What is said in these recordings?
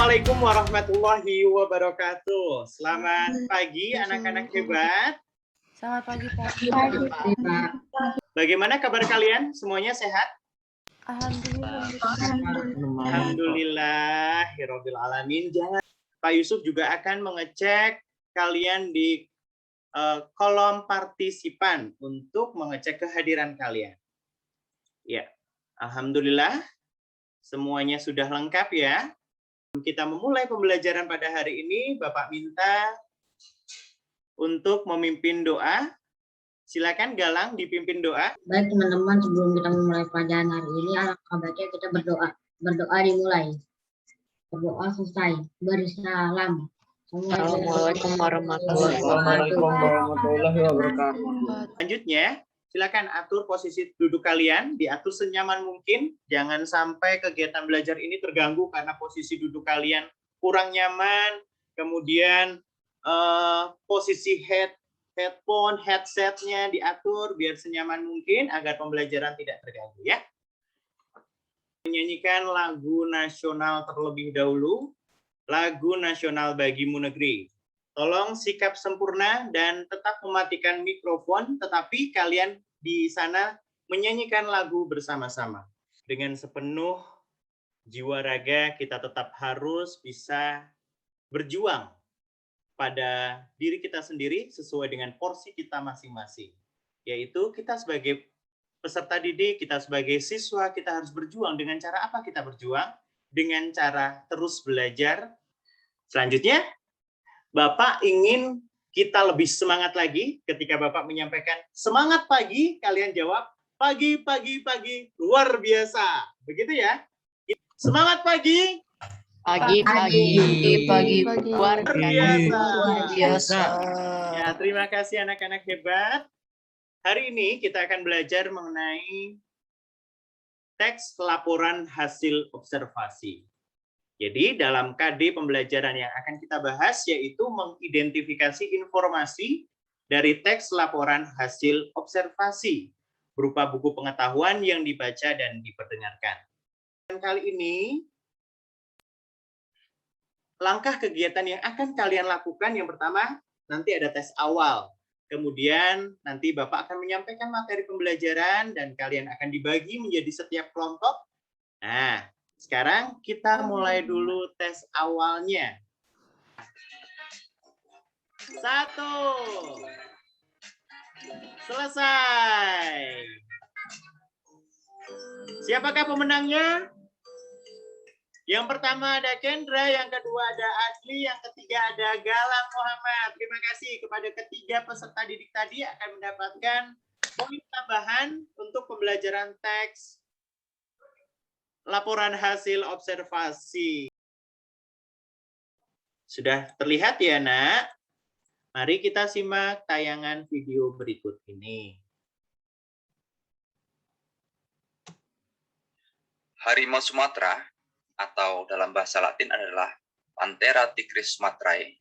Assalamualaikum warahmatullahi wabarakatuh. Selamat pagi anak-anak hebat. Selamat pagi, Pak. Bagaimana kabar kalian? Semuanya sehat? Alhamdulillahirabbil alamin. Jangan, Pak Yusuf juga akan mengecek kalian di kolom partisipan untuk mengecek kehadiran kalian. Ya, alhamdulillah semuanya sudah lengkap ya. Kita memulai pembelajaran pada hari ini, Bapak minta untuk memimpin doa. Silakan Galang dipimpin doa. Baik teman-teman, sebelum kita memulai pelajaran hari ini, alangkah baiknya kita berdoa. Berdoa dimulai. Berdoa selesai. Bersalam. Assalamualaikum warahmatullahi wabarakatuh. Selanjutnya, silakan atur posisi duduk kalian, diatur senyaman mungkin. Jangan sampai kegiatan belajar ini terganggu karena posisi duduk kalian kurang nyaman. Kemudian posisi headphone, headsetnya diatur biar senyaman mungkin agar pembelajaran tidak terganggu ya. Menyanyikan lagu nasional terlebih dahulu, lagu nasional Bagimu Negeri. Tolong sikap sempurna dan tetap mematikan mikrofon, tetapi kalian di sana menyanyikan lagu bersama-sama. Dengan sepenuh jiwa raga kita tetap harus bisa berjuang pada diri kita sendiri sesuai dengan porsi kita masing-masing. Yaitu kita sebagai peserta didik, kita sebagai siswa, kita harus berjuang. Dengan cara apa kita berjuang? Dengan cara terus belajar. Selanjutnya, Bapak ingin kita lebih semangat lagi ketika Bapak menyampaikan semangat pagi, kalian jawab pagi, pagi, pagi, luar biasa. Begitu ya? Semangat pagi. Pagi, luar biasa. Ya, terima kasih anak-anak hebat. Hari ini kita akan belajar mengenai teks laporan hasil observasi. Jadi dalam KD pembelajaran yang akan kita bahas yaitu mengidentifikasi informasi dari teks laporan hasil observasi berupa buku pengetahuan yang dibaca dan diperdengarkan. Dan kali ini langkah kegiatan yang akan kalian lakukan yang pertama nanti ada tes awal. Kemudian nanti Bapak akan menyampaikan materi pembelajaran dan kalian akan dibagi menjadi setiap kelompok. Nah, sekarang kita mulai dulu tes awalnya. 1. Selesai. Siapakah pemenangnya? Yang pertama ada Kendra, yang kedua ada Adli, yang ketiga ada Galang Muhammad. Terima kasih kepada ketiga peserta didik tadi akan mendapatkan poin tambahan untuk pembelajaran teks laporan hasil observasi. Sudah terlihat ya, Nak? Mari kita simak tayangan video berikut ini. Harimau Sumatera atau dalam bahasa Latin adalah Panthera tigris sumatrae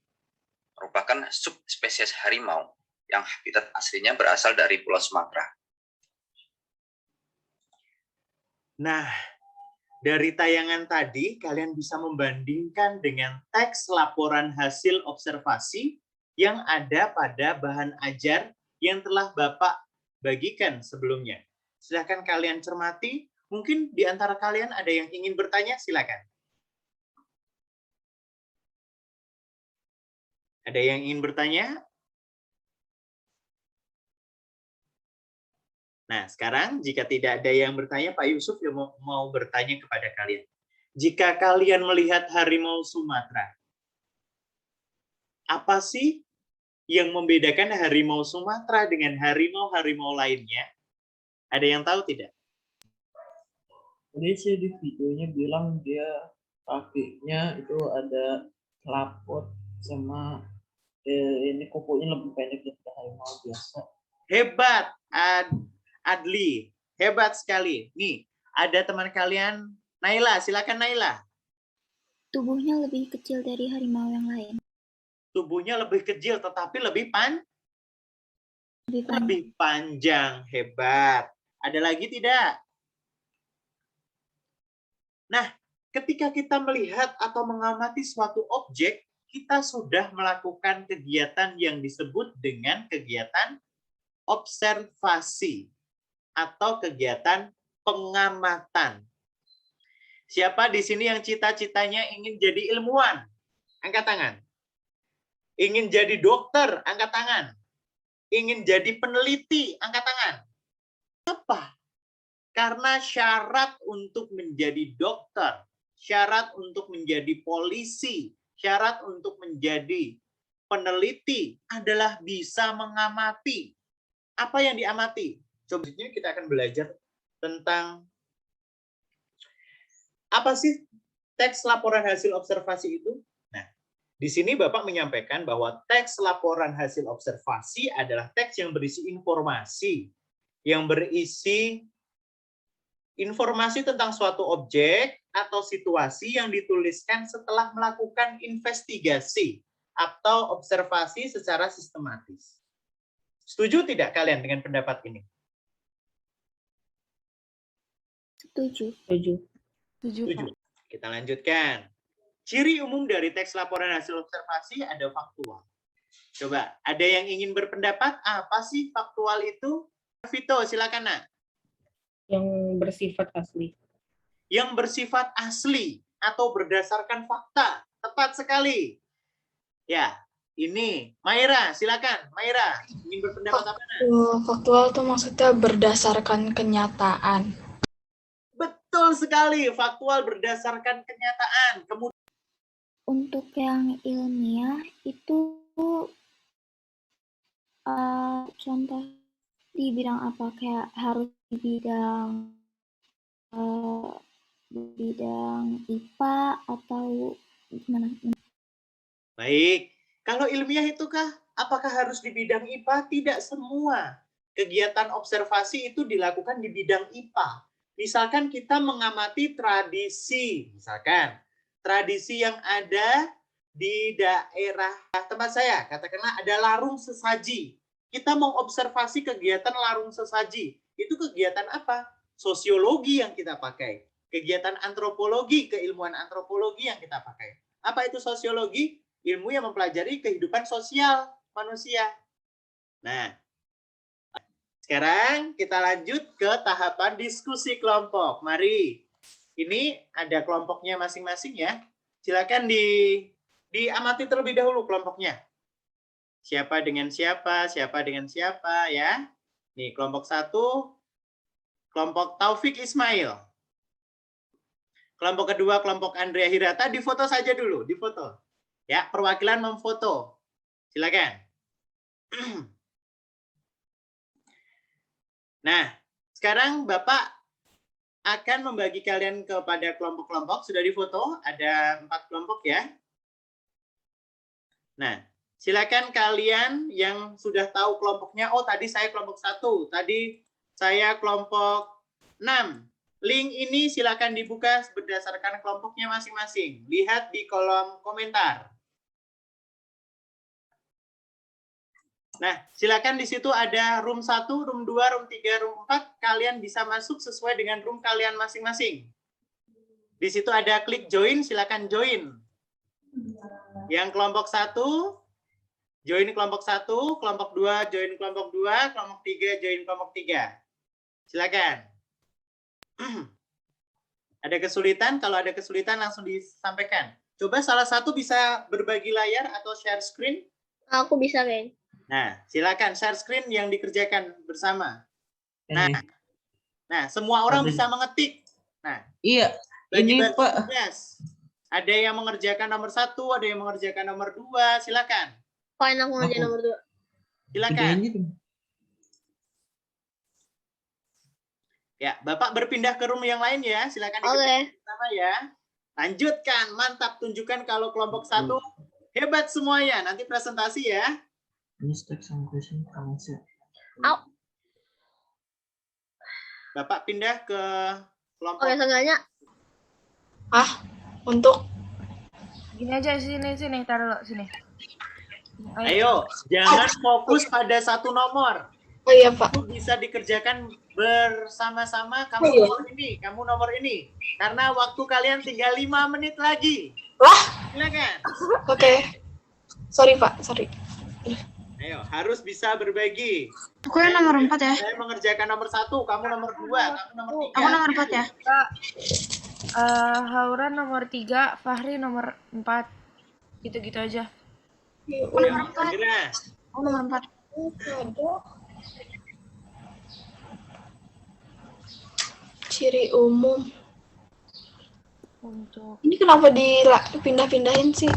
merupakan subspesies harimau yang habitat aslinya berasal dari Pulau Sumatera. Nah, dari tayangan tadi, kalian bisa membandingkan dengan teks laporan hasil observasi yang ada pada bahan ajar yang telah Bapak bagikan sebelumnya. Silakan kalian cermati. Mungkin di antara kalian ada yang ingin bertanya, silakan. Ada yang ingin bertanya? Nah, sekarang jika tidak ada yang bertanya, Pak Yusuf yang mau bertanya kepada kalian. Jika kalian melihat harimau Sumatera, apa sih yang membedakan harimau Sumatera dengan harimau-harimau lainnya? Ada yang tahu tidak? Tadi sih di videonya bilang dia kakinya itu ada lapot sama ini kukunya lebih pendek dari harimau biasa. Hebat, Adli. Hebat sekali. Nih, ada teman kalian, Naila. Silakan Naila. Tubuhnya lebih kecil dari harimau yang lain. Tubuhnya lebih kecil, tetapi lebih panjang. Hebat. Ada lagi tidak? Nah, ketika kita melihat atau mengamati suatu objek, kita sudah melakukan kegiatan yang disebut dengan kegiatan observasi atau kegiatan pengamatan. Siapa di sini yang cita-citanya ingin jadi ilmuwan? Angkat tangan. Ingin jadi dokter? Angkat tangan. Ingin jadi peneliti? Angkat tangan. Apa? Karena syarat untuk menjadi dokter, syarat untuk menjadi polisi, syarat untuk menjadi peneliti adalah bisa mengamati. Apa yang diamati? Coba kita akan belajar tentang apa sih teks laporan hasil observasi itu? Nah, di sini Bapak menyampaikan bahwa teks laporan hasil observasi adalah teks yang berisi informasi, yang berisi informasi tentang suatu objek atau situasi yang dituliskan setelah melakukan investigasi atau observasi secara sistematis. Setuju tidak kalian dengan pendapat ini? Setuju. Setuju. Kita lanjutkan. Ciri umum dari teks laporan hasil observasi ada faktual. Coba, ada yang ingin berpendapat apa sih faktual itu? Vito, silakan nak. Yang bersifat asli. Yang bersifat asli atau berdasarkan fakta. Tepat sekali. Ya, ini Maira, silakan. Maira, ingin berpendapat apa? Faktual itu maksudnya berdasarkan kenyataan. Betul sekali, faktual berdasarkan kenyataan. Kemudian Untuk yang ilmiah itu contoh di bidang apa? Kayak harus di bidang IPA atau gimana? baik, kalau ilmiah itu apakah harus di bidang IPA? Tidak semua. Kegiatan observasi itu dilakukan di bidang IPA. Misalkan kita mengamati tradisi, misalkan tradisi yang ada di daerah tempat saya, katakanlah ada larung sesaji. Kita mengobservasi kegiatan larung sesaji. Itu kegiatan apa? Sosiologi yang kita pakai. Kegiatan antropologi, keilmuan antropologi yang kita pakai. Apa itu sosiologi? Ilmu yang mempelajari kehidupan sosial manusia. Nah, sekarang kita lanjut ke tahapan diskusi kelompok. Mari, ini ada kelompoknya masing-masing ya. Silakan diamati terlebih dahulu kelompoknya. Siapa dengan siapa ya. Nih, kelompok 1, kelompok Taufik Ismail. Kelompok kedua, kelompok Andrea Hirata. Difoto saja dulu, difoto. Ya, perwakilan memfoto. Silakan. Nah, sekarang Bapak akan membagi kalian kepada kelompok-kelompok. Sudah difoto, ada 4 kelompok ya. Nah, silakan kalian yang sudah tahu kelompoknya. Oh, tadi saya kelompok 1, tadi saya kelompok 6. Link ini silakan dibuka berdasarkan kelompoknya masing-masing. Lihat di kolom komentar. Nah, silakan di situ ada room 1, room 2, room 3, room 4. Kalian bisa masuk sesuai dengan room kalian masing-masing. Di situ ada klik join, silakan join. Yang kelompok 1, join kelompok 1, kelompok 2, join kelompok 2, kelompok 3, join kelompok 3. Silakan. Ada kesulitan? Kalau ada kesulitan langsung disampaikan. Coba salah satu bisa berbagi layar atau share screen. Aku bisa, Bang. Nah, silakan share screen yang dikerjakan bersama. Nah, semua orang bisa mengetik. Nah, Iya, bagi ini Pak. tugas. Ada yang mengerjakan nomor 1, ada yang mengerjakan nomor 2. Silakan. Fine, aku ngerjain nomor 2. Silakan. Kerjain gitu. Ya, Bapak berpindah ke room yang lain ya. Silakan Oke. sama ya. Lanjutkan, mantap. Tunjukkan kalau kelompok 1 hebat semuanya. Nanti presentasi ya. Mistake some question from answer. Bapak pindah ke kelompok. Oke, seenggaknya. Untuk Gini aja, sini, taruh lo, sini. Ayo, jangan fokus pada satu nomor. Oh iya, Pak. Itu bisa dikerjakan bersama-sama. Kamu nomor ini, kamu nomor ini. Karena waktu kalian tinggal 5 menit lagi. Wah. Silakan. Oke. Sorry, Pak. Sorry. Ayo, harus bisa berbagi. Aku yang nomor 4 ya. Saya mengerjakan nomor 1, kamu nomor 2, kamu nomor 3. Aku nomor 4 ya. Haura nomor 3, Fahri nomor 4. Gitu-gitu aja. Ayo, segera. Aku nomor 4. Ciri umum. Untuk Ini kenapa dipindah-pindahin sih?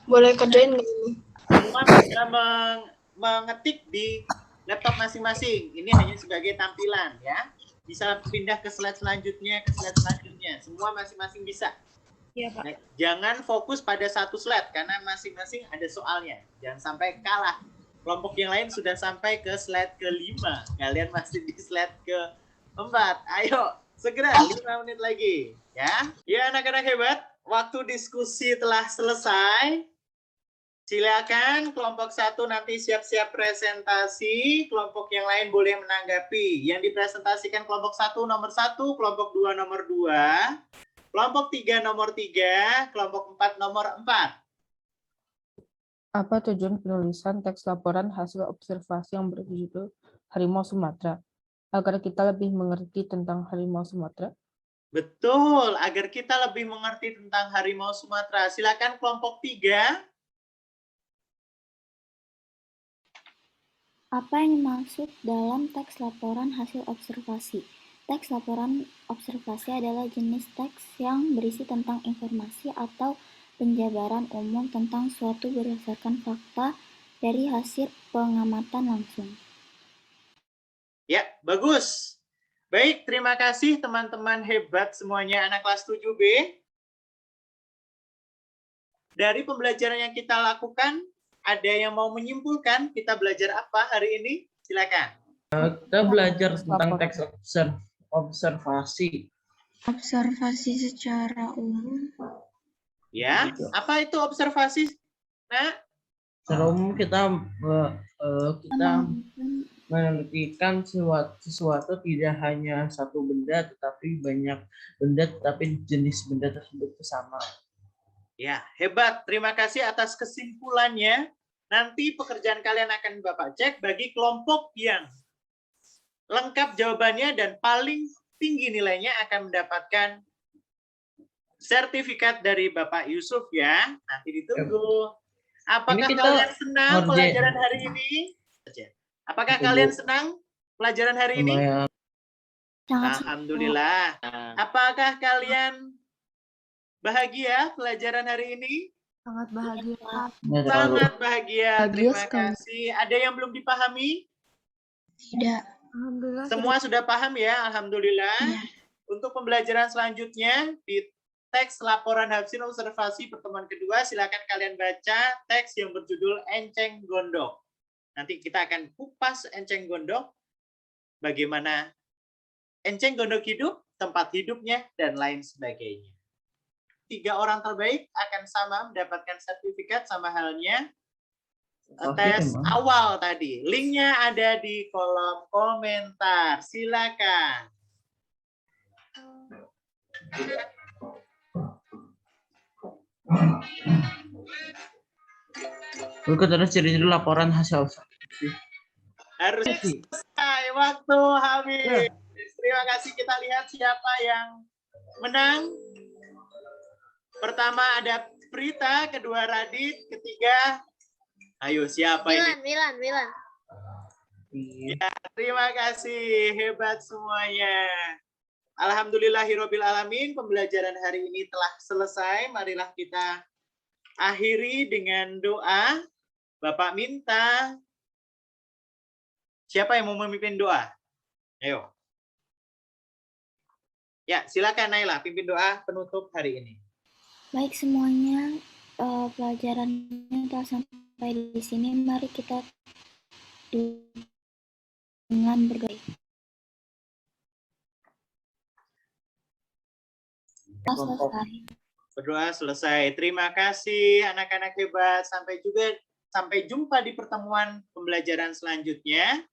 Boleh kerjain nggak ini? Semua bisa mengetik di laptop masing-masing. Ini hanya sebagai tampilan ya. Bisa pindah ke slide selanjutnya, Semua masing-masing bisa. Iya, Pak. Nah, jangan fokus pada satu slide karena masing-masing ada soalnya. Jangan sampai kalah. Kelompok yang lain sudah sampai ke slide ke-5. Kalian masih di slide ke-4. Ayo, segera 5 menit lagi. Ya anak-anak hebat. Waktu diskusi telah selesai. Silakan kelompok 1 nanti siap-siap presentasi. Kelompok yang lain boleh menanggapi. Yang dipresentasikan kelompok 1 nomor 1, kelompok 2 nomor 2. Kelompok 3 nomor 3, kelompok 4 nomor 4. Apa tujuan penulisan teks laporan hasil observasi yang berjudul Harimau Sumatera? Agar kita lebih mengerti tentang harimau Sumatera. Betul, agar kita lebih mengerti tentang harimau Sumatera. Silakan kelompok 3. Apa yang dimaksud dalam teks laporan hasil observasi? Teks laporan observasi adalah jenis teks yang berisi tentang informasi atau penjabaran umum tentang suatu berdasarkan fakta dari hasil pengamatan langsung. Ya, bagus. Baik, terima kasih teman-teman hebat semuanya anak kelas 7B. Dari pembelajaran yang kita lakukan, ada yang mau menyimpulkan kita belajar apa hari ini? Silakan. Kita belajar tentang teks observasi. Observasi secara umum. Ya, apa itu observasi? Nah, Secara umum kita menelitikan sesuatu tidak hanya satu benda, tetapi banyak benda, tetapi jenis benda tersebut sama. ya, hebat. Terima kasih atas kesimpulannya. Nanti pekerjaan kalian akan Bapak cek bagi kelompok yang lengkap jawabannya dan paling tinggi nilainya akan mendapatkan sertifikat dari Bapak Yusuf ya. Nanti ditunggu. Apakah kalian senang pelajaran hari ini? Apakah kalian senang pelajaran hari ini? Alhamdulillah. Apakah kalian bahagia pelajaran hari ini? Sangat bahagia. Sangat bahagia. Terima kasih. Ada yang belum dipahami? Tidak. Alhamdulillah. Semua sudah paham ya? Alhamdulillah. Ya. Untuk pembelajaran selanjutnya di teks laporan hasil observasi pertemuan kedua, silakan kalian baca teks yang berjudul Enceng Gondok. Nanti kita akan kupas Enceng Gondok, bagaimana Enceng Gondok hidup, tempat hidupnya, dan lain sebagainya. 3 orang terbaik akan sama mendapatkan sertifikat sama halnya tes awal tadi. Linknya ada di kolom komentar. Silakan. Berikut adalah ciri-ciri laporan hasil observasi. Harus selesai, waktu habis. Terima kasih. Kita lihat siapa yang menang. Pertama ada Prita, kedua Radit, ketiga ayo siapa ini? Milan. Ya, terima kasih, hebat semuanya. Alhamdulillahirabbil alamin, pembelajaran hari ini telah selesai. Marilah kita akhiri dengan doa. Bapak minta siapa yang mau memimpin doa? Ayo. Ya, silakan Naila pimpin doa penutup hari ini. Baik semuanya, pelajarannya telah sampai di sini. Mari kita dengan berdoa. Selesai. Berdoa selesai. Terima kasih anak-anak hebat. Sampai juga Sampai jumpa di pertemuan pembelajaran selanjutnya.